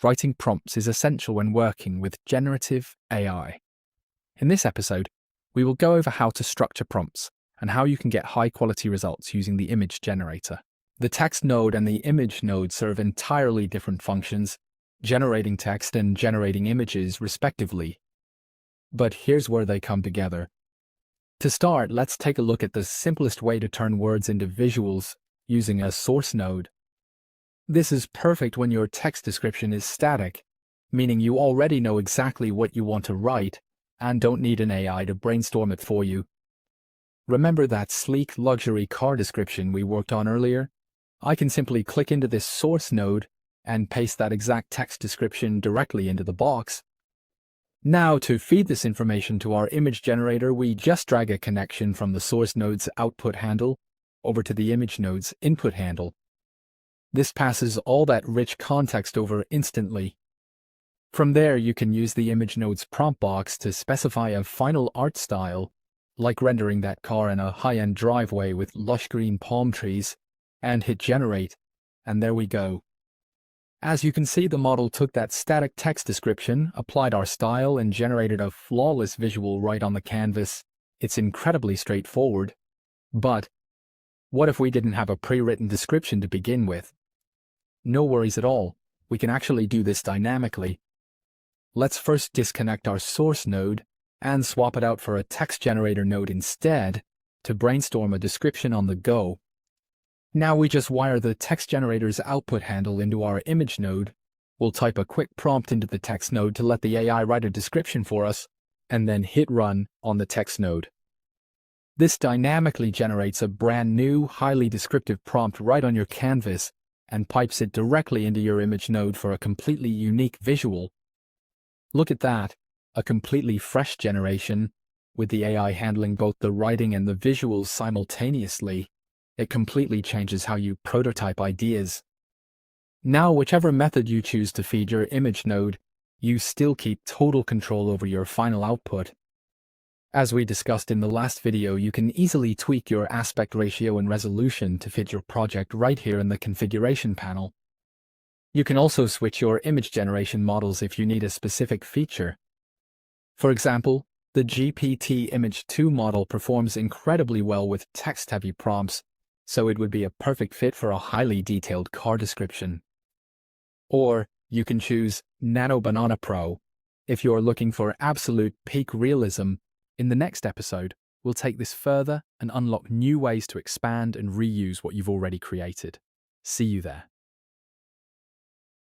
writing prompts is essential when working with generative AI. In this episode, we will go over how to structure prompts and how you can get high-quality results using the image generator. The text node and the image node serve entirely different functions, generating text and generating images respectively. But here's where they come together. To start, let's take a look at the simplest way to turn words into visuals using a source node. This is perfect when your text description is static, meaning you already know exactly what you want to write and don't need an AI to brainstorm it for you. Remember that sleek luxury car description we worked on earlier? I can simply click into this source node and paste that exact text description directly into the box. Now, to feed this information to our image generator, we just drag a connection from the source node's output handle over to the image node's input handle. This passes all that rich context over instantly. From there, you can use the image node's prompt box to specify a final art style, like rendering that car in a high-end driveway with lush green palm trees, and hit generate, and there we go. As you can see, the model took that static text description, applied our style, and generated a flawless visual right on the canvas. It's incredibly straightforward. But what if we didn't have a pre-written description to begin with? No worries at all. We can actually do this dynamically. Let's first disconnect our source node and swap it out for a text generator node instead to brainstorm a description on the go. Now we just wire the text generator's output handle into our image node. We'll type a quick prompt into the text node to let the AI write a description for us, and then hit run on the text node. This dynamically generates a brand new, highly descriptive prompt right on your canvas and pipes it directly into your image node for a completely unique visual. Look at that, a completely fresh generation, with the AI handling both the writing and the visuals simultaneously. It completely changes how you prototype ideas. Now, whichever method you choose to feed your image node, you still keep total control over your final output. As we discussed in the last video, you can easily tweak your aspect ratio and resolution to fit your project right here in the configuration panel. You can also switch your image generation models if you need a specific feature. For example, the GPT Image 2 model performs incredibly well with text-heavy prompts, so it would be a perfect fit for a highly detailed car description. Or you can choose Nano Banana Pro if you're looking for absolute peak realism. In the next episode, we'll take this further and unlock new ways to expand and reuse what you've already created. See you there.